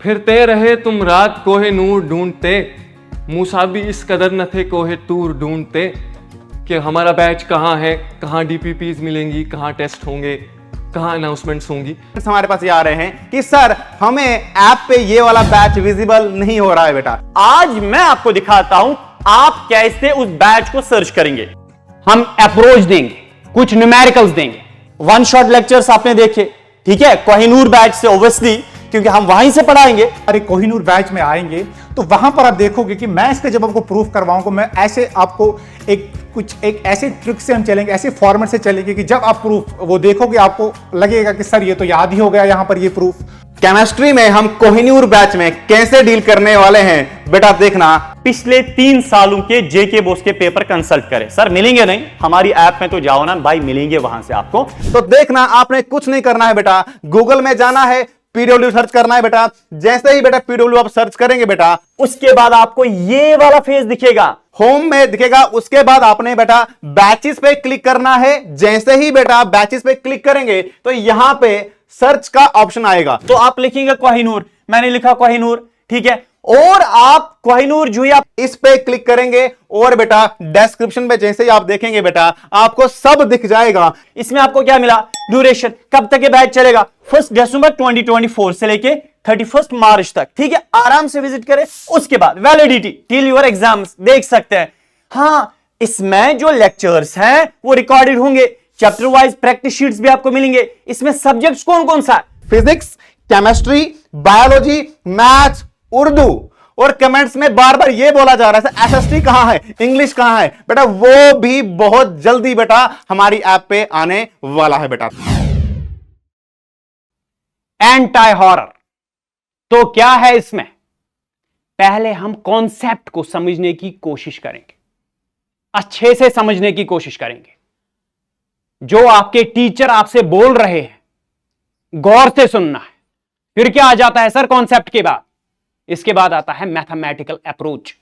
फिरते रहे तुम रात कोहे नूर ढूंढते, मूसा भी इस कदर न थे कोहे तूर ढूंढते कि हमारा बैच कहाँ है, कहाँ डीपीपीज मिलेंगी, कहाँ टेस्ट होंगे, कहाँ अनाउंसमेंट्स होंगी। हमारे पास ये आ रहे हैं कि सर हमें ऐप पे ये वाला बैच विजिबल नहीं हो रहा है बेटा। आज मैं आपको दिखाता हूं आप कैसे उस बैच को सर्च करेंगे। हम अप्रोच देंगे, कुछ न्यूमेरिकल्स देंगे, वन शॉट लेक्चर्स आपने देखे, ठीक है, कोहिनूर बैच से ऑब्वियसली, क्योंकि हम वहीं से पढ़ाएंगे। अरे कोहिनूर बैच में आएंगे तो वहां पर आप देखोगे कि मैं इसका जब आपको प्रूफ करवाऊंगा, मैं ऐसे आपको एक ऐसे ट्रिक से हम चलेंगे, ऐसे फॉर्मेट से चलेंगे कि जब आप प्रूफ वो देखोगे आपको लगेगा कि सर ये तो याद ही हो गया यहां पर ये प्रूफ। केमिस्ट्री में हम कोहिनूर बैच में कैसे डील करने वाले हैं बेटा, देखना। पिछले 3 सालों के जेके बोस के पेपर कंसल्ट करें। सर मिलेंगे नहीं, हमारी ऐप में तो जाओ ना भाई, मिलेंगे वहां से आपको। तो देखना, आपने कुछ नहीं करना है बेटा, गूगल में जाना है, पीडब्ल्यू सर्च करना है बेटा। जैसे ही बेटा पीडब्ल्यू आप सर्च करेंगे बेटा, उसके बाद आपको ये वाला फेज दिखेगा, होम में दिखेगा। उसके बाद आपने बेटा बैचेस पे क्लिक करना है। जैसे ही बेटा बैचेस पे क्लिक करेंगे तो यहां पे सर्च का ऑप्शन आएगा। तो आप लिखेंगे कोहिनूर, मैंने लिखा कोहिनूर, ठीक है, और आप कोहिनूर जो आप इस पे क्लिक करेंगे और बेटा डिस्क्रिप्शन पे जैसे ही आप देखेंगे बेटा आपको सब दिख जाएगा। इसमें आपको क्या मिला, ड्यूरेशन, कब तक ये बैच चलेगा, 1 दिसंबर 2024 से लेके 31 मार्च तक, ठीक है, आराम से विजिट करें। उसके बाद वैलिडिटी टिल योर एग्जाम्स देख सकते हैं। हां, इसमें जो लेक्चर्स हैं वो रिकॉर्डेड होंगे, चैप्टर वाइज प्रैक्टिस शीट्स भी आपको मिलेंगे। इसमें सब्जेक्ट्स कौन कौन सा है, physics, chemistry, biology, maths, Urdu. और कमेंट्स में बार बार ये बोला जा रहा है एसएसटी कहां है, इंग्लिश कहां है बेटा, वो भी बहुत जल्दी बेटा हमारी ऐप पे आने वाला है बेटा। एंटी हॉरर तो क्या है इसमें, पहले हम कॉन्सेप्ट को समझने की कोशिश करेंगे, अच्छे से समझने की कोशिश करेंगे। जो आपके टीचर आपसे बोल रहे हैं गौर से सुनना है। फिर क्या आ जाता है सर कॉन्सेप्ट के बाद, इसके बाद आता है मैथमेटिकल अप्रोच।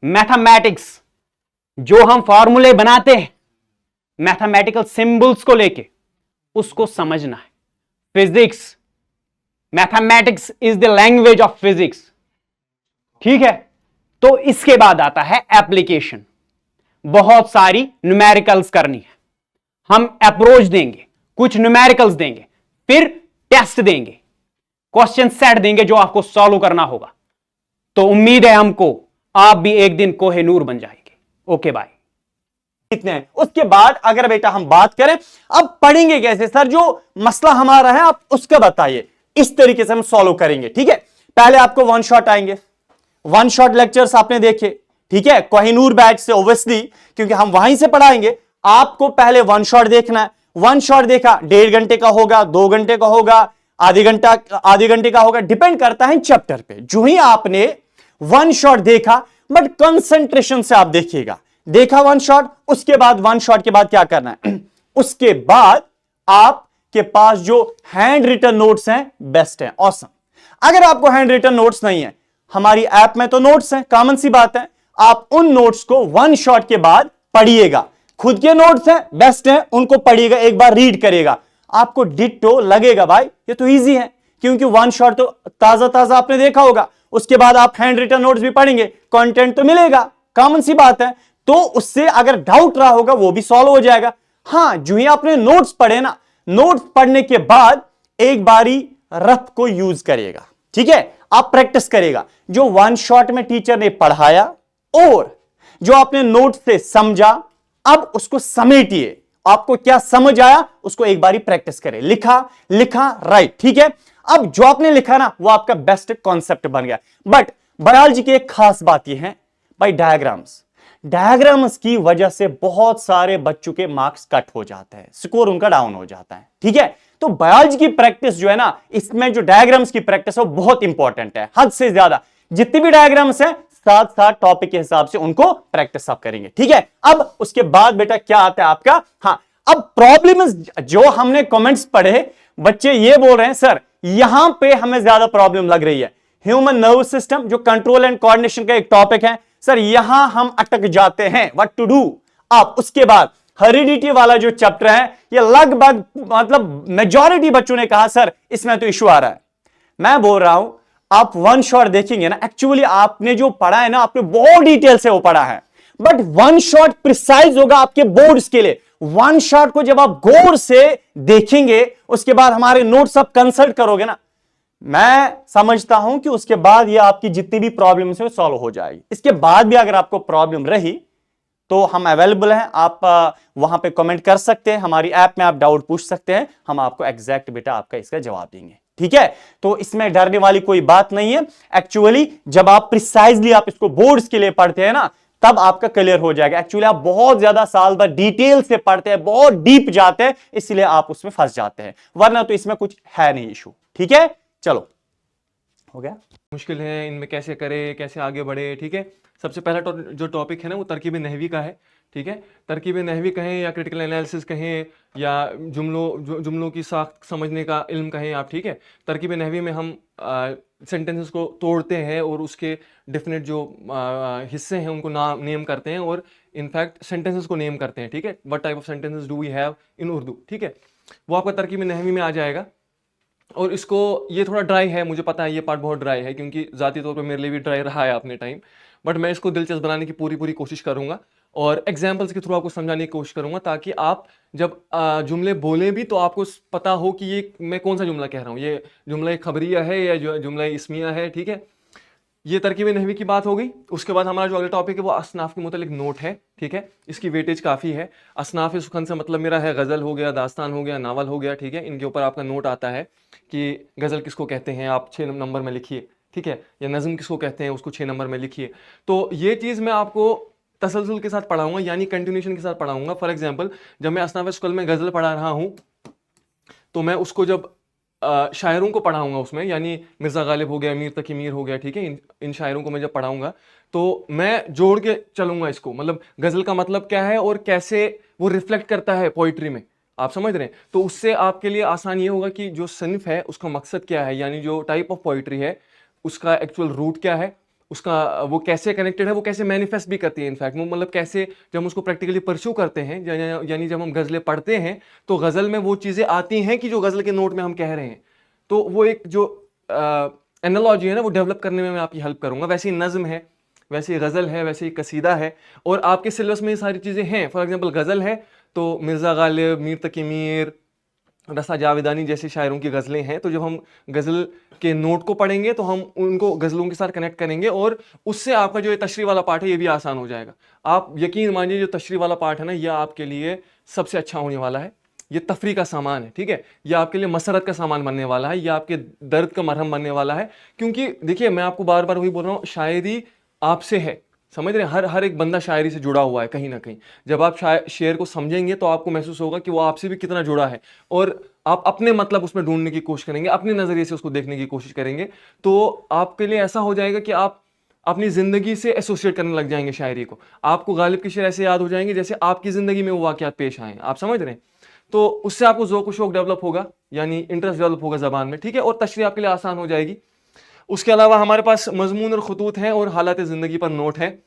मैथमेटिक्स जो हम फॉर्मूले बनाते हैं मैथमेटिकल सिंबल्स को लेके, उसको समझना है। Physics, mathematics is the language of physics, ठीक है। तो इसके बाद आता है एप्लीकेशन, बहुत सारी न्यूमेरिकल्स करनी है। हम अप्रोच देंगे, कुछ न्यूमेरिकल्स देंगे, फिर टेस्ट देंगे, क्वेश्चन सेट देंगे जो आपको सॉल्व करना होगा। तो उम्मीद है हमको आप भी एक दिन कोहिनूर बन जाएंगे। Okay bye. कितने हैं उसके बाद अगर बेटा हम बात करें अब पढ़ेंगे कैसे सर, जो मसला हमारा है आप उसका बताइए, इस तरीके से हम सॉल्व करेंगे, ठीक है। पहले आपको वन शॉट आएंगे, वन शॉट लेक्चर्स आपने देखे, ठीक है, कोहिनूर बैच से ऑब्वियसली, क्योंकि हम वहीं से पढ़ाएंगे। आपको पहले वन शॉट देखना है। वन शॉट देखा, 1.5 घंटे का होगा, 2 घंटे का होगा, आधे घंटे का होगा, डिपेंड करता है चैप्टर पे। जो ही आपने वन शॉट देखा, बट कंसंट्रेशन से आप देखिएगा। देखा वन शॉट, उसके बाद वन शॉट के बाद क्या करना है उसके बाद आपके पास जो हैंड रिटन नोट्स हैं बेस्ट है, ऑसम। अगर आपको हैंड रिटन नोट्स नहीं है, हमारी ऐप में तो नोट्स हैं, कॉमन सी बात है। आप उन नोट्स को वन शॉट के बाद पढ़िएगा। खुद के नोट्स हैं बेस्ट हैं, उनको पढ़िएगा, एक बार रीड करिएगा, आपको डिट्टो लगेगा भाई ये तो इजी है, क्योंकि वन शॉट तो ताजा ताजा आपने देखा होगा। उसके बाद आप हैंड रिटन नोट्स भी पढ़ेंगे, कंटेंट तो मिलेगा, कॉमन सी बात है। तो उससे अगर डाउट रहा होगा वो भी सॉल्व हो जाएगा। हां, जो ही आपने नोट्स पढ़े ना, नोट्स पढ़ने के बाद एक बारी रफ को यूज करिएगा, ठीक है, आप प्रैक्टिस करिएगा। जो वन शॉट में टीचर ने पढ़ाया और जो आपने नोट से समझा, अब उसको समेटिए। आपको क्या समझ आया उसको एक बारी प्रैक्टिस करें। लिखा राइट, ठीक है। अब जो आपने लिखा ना वो आपका बेस्ट कॉन्सेप्ट बन गया। बट बायोलॉजी की एक खास बात यह है भाई, डायग्राम्स की वजह से बहुत सारे बच्चों के मार्क्स कट हो जाते हैं, स्कोर उनका डाउन हो जाता है, ठीक है। तो बायोलॉजी की प्रैक्टिस जो है ना, इसमें जो डायग्राम्स की प्रैक्टिस है वो बहुत इंपॉर्टेंट है, हद से ज्यादा। जितने भी डायग्राम्स हैं साथ साथ टॉपिक के हिसाब से उनको प्रैक्टिस आप करेंगे, ठीक है। अब उसके बाद बेटा क्या आता है आपका, हाँ, अब प्रॉब्लम जो हमने कमेंट्स पढ़े, बच्चे ये बोल रहे हैं सर यहां पे हमें ज्यादा प्रॉब्लम लग रही है। ह्यूमन नर्व सिस्टम जो कंट्रोल एंड कोऑर्डिनेशन का एक टॉपिक है सर, यहां हम अटक जाते हैं, व्हाट टू डू। अब उसके बाद हेरिडिटी वाला जो चैप्टर है, ये लगभग मतलब मेजॉरिटी बच्चों ने कहा सर इसमें तो इशू आ रहा है। मैं बोल रहा हूं आप वन शॉट देखेंगे ना, एक्चुअली आपने जो पढ़ा है ना, आपने बहुत डिटेल से वो पढ़ा है, बट वन शॉट प्रिसाइज होगा आपके बोर्ड्स के लिए। वन शॉट को जब आप गौर से देखेंगे, उसके बाद हमारे नोट्स आप कंसल्ट करोगे ना, मैं समझता हूं कि उसके बाद ये आपकी जितनी भी प्रॉब्लम्स है सॉल्व हो जाएगी। इसके बाद भी अगर आपको प्रॉब्लम रही तो हम अवेलेबल हैं, आप वहां पे कमेंट कर सकते हैं, हमारी ऐप में आप डाउट पूछ सकते हैं, हम आपको एग्जैक्ट बेटा आपका इसका जवाब देंगे, ठीक है। तो इसमें डरने वाली कोई बात नहीं है। एक्चुअली जब आप प्रिसाइजली आप इसको बोर्ड्स के लिए पढ़ते हैं ना, तब आपका क्लियर हो जाएगा। एक्चुअली आप बहुत ज्यादा साल भर डिटेल से पढ़ते हैं, बहुत डीप जाते हैं, इसलिए आप उसमें फंस जाते हैं, वरना तो इसमें कुछ है नहीं इशू, ठीक है। चलो हो गया। मुश्किल है, इनमें कैसे करें, कैसे आगे बढ़े, ठीक है। सबसे पहला जो टॉपिक है ना वो तरकीब नहवी का है, ठीक है। तरकीब नहवी कहें या क्रिटिकल एनालिसिस कहें या जुमलों की साख्त समझने का इल्म कहें आप, ठीक है। तरकीब नहवी में हम सेंटेंसेस को तोड़ते हैं और उसके डेफिनेट जो हिस्से हैं उनको नेम करते हैं और इनफैक्ट सेंटेंसेस को नेम करते हैं, ठीक है। What type of sentences do we have in Urdu, ठीक है। वो आपका तरकीब नहवी में आ जाएगा। और इसको, ये थोड़ा ड्राई है, मुझे पता है ये पार्ट बहुत ड्राई है, क्योंकि ज़ाती तौर पे मेरे लिए भी ड्राई रहा है अपने टाइम, बट मैं इसको दिलचस्प बनाने की पूरी कोशिश करूँगा और एग्जाम्पल्स के थ्रू आपको समझाने की कोशिश करूँगा, ताकि आप जब जुमले बोले भी तो आपको पता हो कि ये मैं कौन सा जुमला कह रहा हूँ, ये जुमला खबरिया है या जो जुमला इस्मिया है, ठीक है। ये तरकीब नहवी की बात हो गई। उसके बाद हमारा जो अगला टॉपिक है वो असनाफ के मुतालिक नोट है, ठीक है। इसकी वेटेज काफ़ी है। असनाफ सुखन से मतलब मेरा है गज़ल हो गया, दास्तान हो गया, नावल हो गया, ठीक है। इनके ऊपर आपका नोट आता है कि गज़ल किसको कहते हैं, आप 6 नंबर में लिखिए, ठीक है, या नज़म किसको कहते हैं उसको 6 नंबर में लिखिए। तो ये चीज़ मैं आपको तसलसल के साथ पढ़ाऊंगा, यानी कंटिन्यूशन के साथ पढ़ाऊंगा। फॉर एग्जाम्पल, जब मैं असनाफ स्कूल में गज़ल पढ़ा रहा हूँ तो मैं उसको जब शायरों को पढ़ाऊंगा उसमें, यानी मिर्ज़ा गालिब हो गया, मीर तकी मीर हो गया, ठीक है, इन शायरों को मैं जब पढ़ाऊंगा तो मैं जोड़ के चलूंगा इसको, मतलब गज़ल का मतलब क्या है और कैसे वो रिफ्लेक्ट करता है पोइट्री में, आप समझ रहे हैं। तो उससे आपके लिए आसान ये होगा कि जो सनफ है उसका मकसद क्या है, यानी जो टाइप ऑफ पोइट्री है उसका एक्चुअल रूट क्या है, उसका वो कैसे कनेक्टेड है, वो कैसे मैनिफेस्ट भी करती है इनफैक्ट, वो मतलब कैसे जब हम उसको प्रैक्टिकली परस्यू करते हैं, यानी जब हम गज़लें पढ़ते हैं तो गज़ल में वो चीज़ें आती हैं कि जो गज़ल के नोट में हम कह रहे हैं। तो वो एक जो एनालॉजी है ना वो डेवलप करने में मैं आपकी हेल्प करूँगा। वैसे ही नज़म है, वैसे ही गज़ल है, वैसे ही कसीदा है, और आपके सिलेबस में ये सारी चीज़ें हैं। फॉर एग्जाम्पल गज़ल है तो मिर्ज़ा गालिब, मीर तकी मीर, रसा जावेदानी जैसे शायरों की गज़लें हैं। तो जब हम गज़ल के नोट को पढ़ेंगे तो हम उनको गज़लों के साथ कनेक्ट करेंगे और उससे आपका जो ये तशरीह वाला पार्ट है ये भी आसान हो जाएगा। आप यकीन मानिए जो तशरीह वाला पार्ट है ना, यह आपके लिए सबसे अच्छा होने वाला है। ये तफरी का सामान है, ठीक है, यह आपके लिए मसरत का सामान बनने वाला है, यह आपके दर्द का मरहम बनने वाला है। क्योंकि देखिए, मैं आपको बार बार वही बोल रहा हूँ, शायरी आपसे है, समझ रहे हैं। हर एक बंदा शायरी से जुड़ा हुआ है कहीं ना कहीं। जब आप शेर को समझेंगे तो आपको महसूस होगा कि वो आपसे भी कितना जुड़ा है, और आप अपने मतलब उसमें ढूंढने की कोशिश करेंगे, अपने नज़रिए से उसको देखने की कोशिश करेंगे। तो आपके लिए ऐसा हो जाएगा कि आप अपनी ज़िंदगी से एसोसिएट करने लग जाएंगे शायरी को। आपको गालिब के शेर ऐसे याद हो जाएंगे जैसे आपकी ज़िंदगी में वो वाक़यात पेश आए, आप समझ रहे हैं। तो उससे आपको ज़ौक़ शौक़ डेवलप होगा, यानी इंटरेस्ट डेवलप होगा ज़बान में, ठीक है, और तशरीह आपके लिए आसान हो जाएगी। उसके अलावा हमारे पास मजमून और खतूत हैं और हालात ज़िंदगी पर नोट है।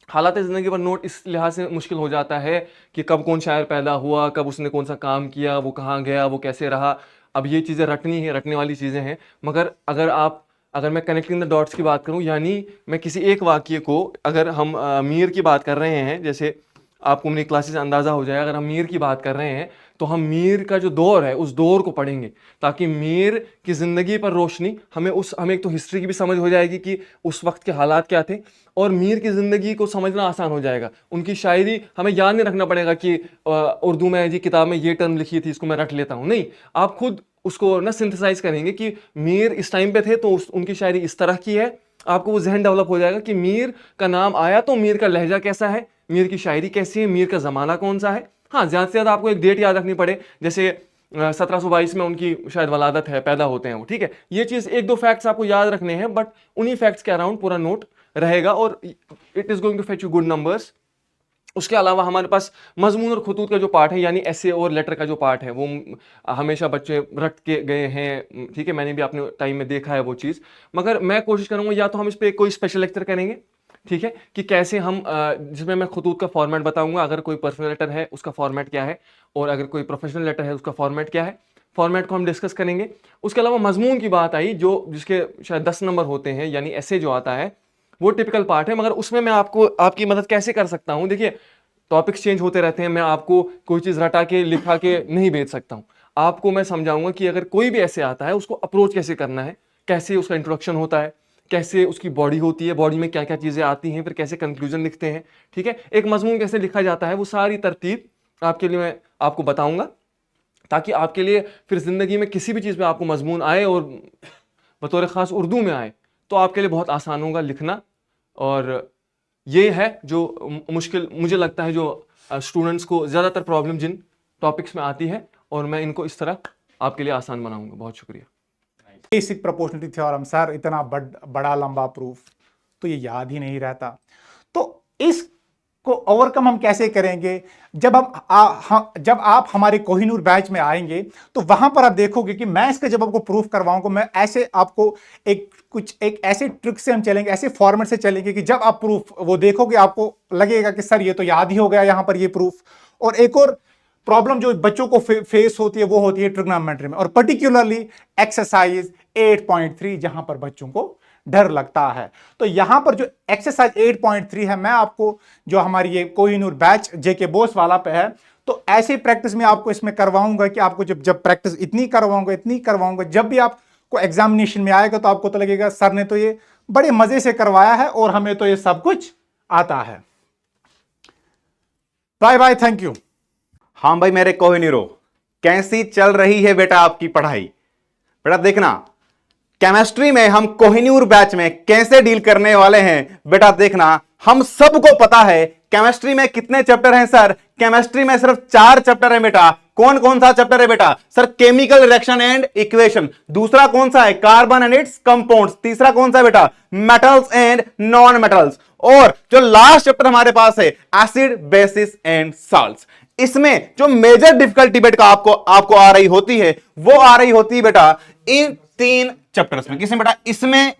हालात ज़िंदगी पर नोट इस लिहाज से मुश्किल हो जाता है कि कब कौन शायर पैदा हुआ, कब उसने कौन सा काम किया, वो कहाँ गया, वो कैसे रहा। अब ये चीज़ें रटने वाली चीज़ें हैं, मगर अगर मैं कनेक्टिंग द डॉट्स की बात करूं, यानी मैं किसी एक वाक़ये को, अगर हम मीर की बात कर रहे हैं, जैसे आपको मेरी क्लासेस से अंदाज़ा हो जाए, अगर हम मीर की बात कर रहे हैं तो हम मीर का जो दौर है उस दौर को पढ़ेंगे, ताकि मीर की ज़िंदगी पर रोशनी हमें एक तो हिस्ट्री की भी समझ हो जाएगी कि उस वक्त के हालात क्या थे, और मीर की ज़िंदगी को समझना आसान हो जाएगा। उनकी शायरी हमें याद नहीं रखना पड़ेगा कि उर्दू में जी किताब में ये टर्म लिखी थी, इसको मैं रट लेता हूँ। नहीं, आप खुद उसको ना सिंथेसाइज करेंगे कि मीर इस टाइम पे थे तो उनकी शायरी इस तरह की है। आपको वो जहन डेवलप हो जाएगा कि मीर का नाम आया तो मीर का लहजा कैसा है, मीर की शायरी कैसी है, मीर का ज़माना कौन सा है। हाँ, ज़्यादा से ज़्यादा आपको एक डेट याद रखनी पड़े, जैसे 1722 में उनकी शायद वलादत है, पैदा होते हैं वो, ठीक है। ये चीज़ 1-2 फैक्ट्स आपको याद रखने हैं, बट उन्हीं फैक्ट्स के अराउंड पूरा नोट रहेगा और it is going to fetch you good numbers. उसके अलावा हमारे पास मजमून और खतूत का जो पार्ट है, यानी ऐसे और लेटर का जो पार्ट है, वो हमेशा बच्चे रट के गए हैं, ठीक है, मैंने भी अपने टाइम में देखा है वो चीज़। मगर मैं कोशिश करूँगा या तो हम इस पर कोई स्पेशल लेक्चर करेंगे, ठीक है, कि कैसे हम जिसमें मैं खतूत का फॉर्मेट बताऊंगा, अगर कोई पर्सनल लेटर है उसका फॉर्मेट क्या है, और अगर कोई प्रोफेशनल लेटर है उसका फॉर्मेट क्या है। फॉर्मेट को हम डिस्कस करेंगे। उसके अलावा मजमून की बात आई, जो जिसके शायद 10 नंबर होते हैं, यानी ऐसे जो आता है वो टिपिकल पार्ट है, मगर उसमें मैं आपको आपकी मदद कैसे कर सकता हूं। देखिए, टॉपिक्स चेंज होते रहते हैं, मैं आपको कोई चीज़ रटा के लिखा के नहीं भेज सकता हूं। आपको मैं समझाऊंगा कि अगर कोई भी ऐसे आता है उसको अप्रोच कैसे करना है, कैसे उसका इंट्रोडक्शन होता है, कैसे उसकी बॉडी होती है, बॉडी में क्या क्या चीज़ें आती हैं, फिर कैसे कंक्लूजन लिखते हैं, ठीक है, एक मजमून कैसे लिखा जाता है, वो सारी तरतीब आपके लिए मैं आपको बताऊंगा, ताकि आपके लिए फिर ज़िंदगी में किसी भी चीज़ में आपको मजमून आए और बतौर ख़ास उर्दू में आए तो आपके लिए बहुत आसान होगा लिखना। और ये है जो मुश्किल मुझे लगता है जो स्टूडेंट्स को ज़्यादातर प्रॉब्लम जिन टॉपिक्स में आती है, और मैं इनको इस तरह आपके लिए आसान बनाऊंगा। बहुत शुक्रिया। बेसिक प्रोपोर्शनलिटी थ्योरम सर, इतना बड़ा लंबा प्रूफ तो ये याद ही नहीं रहता। तो इसको ओवरकम हम कैसे करेंगे? जब जब आप हमारे कोहिनूर बैच में आएंगे तो वहां पर आप देखोगे कि मैं इसका जब आपको प्रूफ करवाऊंगा, मैं ऐसे आपको एक ऐसे ट्रिक से हम चलेंगे, ऐसे फॉर्मेट से चलेंगे कि जब आप प्रूफ वो देखोगे आपको लगेगा कि सर ये तो याद ही हो गया यहां पर ये प्रूफ। और एक और प्रॉब्लम जो बच्चों को फेस होती है वो होती है ट्रिग्नोमेट्री में, और पर्टिकुलरली एक्सरसाइज 8.3, जहां पर बच्चों को डर लगता है। तो यहां पर जो एक्सरसाइज 8.3 है, मैं आपको जो हमारी ये कोहिनूर बैच जेके बोस वाला पे है, तो ऐसी प्रैक्टिस में आपको इसमें करवाऊंगा कि आपको जब प्रैक्टिस इतनी करवाऊंगा, जब भी आपको एग्जामिनेशन में आएगा तो आपको तो लगेगा सर ने तो ये बड़े मजे से करवाया है और हमें तो ये सब कुछ आता है। Bye bye, thank you. हाँ भाई मेरे कोहिनूरो, कैसी चल रही है बेटा आपकी पढ़ाई? बेटा देखना, केमिस्ट्री में हम कोहिनूर बैच में कैसे डील करने वाले हैं। बेटा देखना, हम सबको पता है केमिस्ट्री में कितने चैप्टर हैं सर? केमिस्ट्री में सिर्फ 4 चैप्टर है बेटा। कौन कौन सा चैप्टर है बेटा? Sir chemical reaction and equation. दूसरा कौन सा है? Carbon and it's compounds. तीसरा कौन सा बेटा? Metals and non metals. और जो लास्ट चैप्टर हमारे पास है, एसिड बेसिस एंड साल्ट्स। इसमें जो मेजर डिफिकल्टी बेटा आपको आ रही होती है, वो आ रही होती है बेटा इन 3 चैप्टर्स में। किसमें बेटा?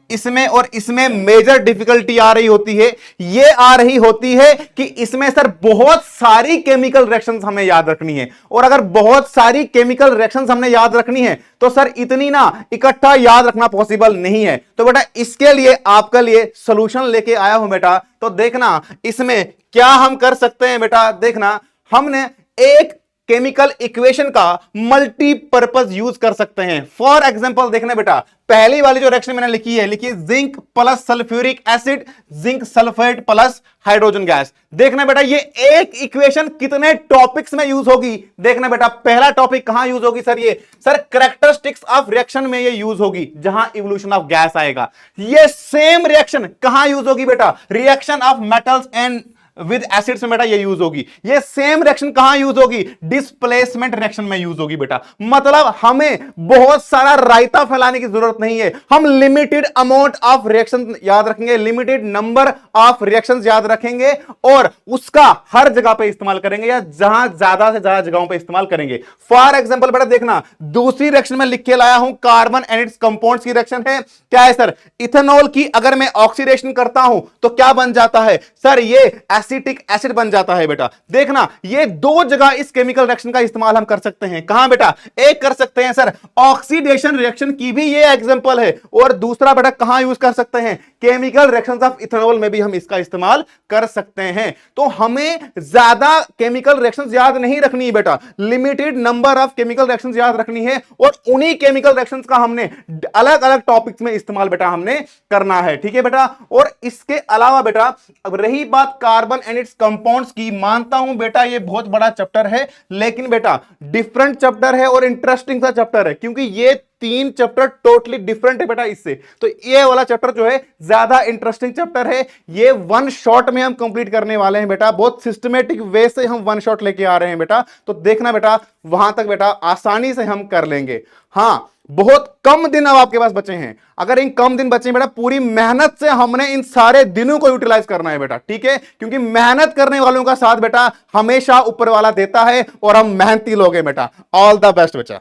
इसमें और इसमें मेजर डिफिकल्टी आ रही होती है। ये आ रही होती है कि इसमें सर बहुत सारी केमिकल रिएक्शंस हमें याद रखनी है, और अगर बहुत सारी केमिकल रिएक्शंस हमने याद रखनी है तो सर इतनी ना इकट्ठा याद रखना पॉसिबल नहीं है। तो बेटा इसके लिए आपके लिए सॉल्यूशन लेके आया हूं बेटा। तो देखना इसमें क्या हम कर सकते हैं बेटा। देखना, हमने एक केमिकल इक्वेशन का मल्टीपर्पज यूज कर सकते हैं। फॉर एग्जांपल देखना बेटा, पहली वाली जो रिएक्शन मैंने लिखी है zinc plus sulphuric acid, zinc sulphate plus hydrogen gas. देखना बेटा ये एक इक्वेशन कितने टॉपिक्स में यूज होगी। देखना बेटा, पहला टॉपिक कहां यूज होगी सर? ये सर कैरेक्टरिस्टिक्स ऑफ रिएक्शन में ये यूज होगी, जहां इवोल्यूशन ऑफ गैस आएगा। ये सेम रिएक्शन कहां यूज होगी बेटा? Reaction of metals and with acids में बेटा ये यूज होगी। ये सेम रिएक्शन कहां यूज होगी? डिस्प्लेसमेंट रिएक्शन में यूज होगी बेटा। मतलब हमें बहुत सारा रायता फैलाने की जरूरत नहीं है, हम लिमिटेड अमाउंट ऑफ रिएक्शन याद रखेंगे, लिमिटेड नंबर ऑफ रिएक्शंस याद रखेंगे, और उसका हर जगह पे इस्तेमाल करेंगे, या जहां ज्यादा से ज्यादा जगहों पे इस्तेमाल करेंगे। फॉर एग्जांपल बेटा देखना, दूसरी रिएक्शन में लिख के लाया हूं, कार्बन एंड इट्स कंपाउंड्स की रिएक्शन है। क्या है सर? इथेनॉल की अगर मैं ऑक्सीडेशन करता हूं तो क्या बन जाता है सर? ये एसिटिक एसिड बन जाता है बेटा। देखना, ये 2 जगह इस केमिकल रिएक्शन का इस्तेमाल हम कर सकते हैं। कहां बेटा? एक कर सकते हैं सर ऑक्सीडेशन रिएक्शन की भी ये एग्जांपल है, और दूसरा बेटा कहां यूज कर सकते हैं? केमिकल रिएक्शंस ऑफ इथेनॉल में भी हम इसका इस्तेमाल कर सकते हैं। तो हमें ज्यादा केमिकल रिएक्शंस याद नहीं रखनी है बेटा, limited number of chemical reactions याद रखनी है, और उन्हीं केमिकल रिएक्शंस का हमने अलग अलग टॉपिक्स में इस्तेमाल बेटा हमने करना है। ठीक है बेटा। और इसके अलावा बेटा अब रही बात कार्बन एंड इट्स कंपाउंड्स की, मानता हूं बेटा ये बहुत बड़ा चैप्टर है, लेकिन बेटा डिफरेंट चैप्टर है और इंटरेस्टिंग सा चैप्टर है, क्योंकि ये 3 चैप्टर टोटली डिफरेंट है बेटा इससे। तो ये वाला चैप्टर जो है ज्यादा इंटरेस्टिंग चैप्टर है। ये 1 शॉट में हम कंप्लीट करने वाले हैं बेटा, बहुत सिस्टमेटिक वे से हम 1 शॉट लेके आ रहे हैं बेटा। तो देखना बेटा, वहां तक बेटा आसानी से हम कर लेंगे। हाँ, बहुत कम दिन अब आपके पास बचे हैं। अगर इन कम दिन बचे हैं बेटा, पूरी मेहनत से हमने इन सारे दिनों को यूटिलाइज करना है बेटा। ठीक है, क्योंकि मेहनत करने वालों का साथ बेटा हमेशा ऊपर वाला देता है, और हम मेहनती लोग हैं बेटा। ऑल द बेस्ट बच्चा।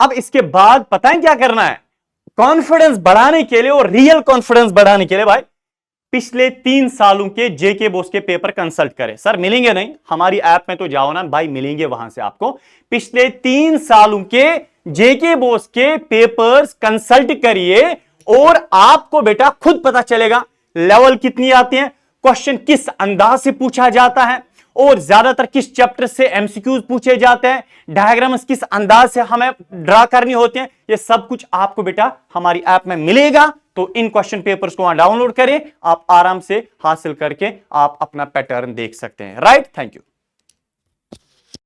अब इसके बाद पता है क्या करना है? कॉन्फिडेंस बढ़ाने के लिए और रियल कॉन्फिडेंस बढ़ाने के लिए भाई पिछले 3 सालों के जेके बोस के पेपर कंसल्ट करें। सर मिलेंगे नहीं, हमारी ऐप में तो जाओ ना भाई, मिलेंगे वहां से आपको। पिछले 3 सालों के जेके बोस के पेपर्स कंसल्ट करिए और आपको बेटा खुद पता चलेगा लेवल कितनी आती है, क्वेश्चन किस अंदाज से पूछा जाता है और ज्यादातर किस चैप्टर से एमसीक्यूज पूछे जाते हैं, डायग्राम्स किस अंदाज से हमें ड्रा करनी होती हैं, ये सब कुछ आपको बेटा हमारी ऐप में मिलेगा। तो इन क्वेश्चन पेपर्स को वहां डाउनलोड करें, आप आराम से हासिल करके आप अपना पैटर्न देख सकते हैं। Right, thank you.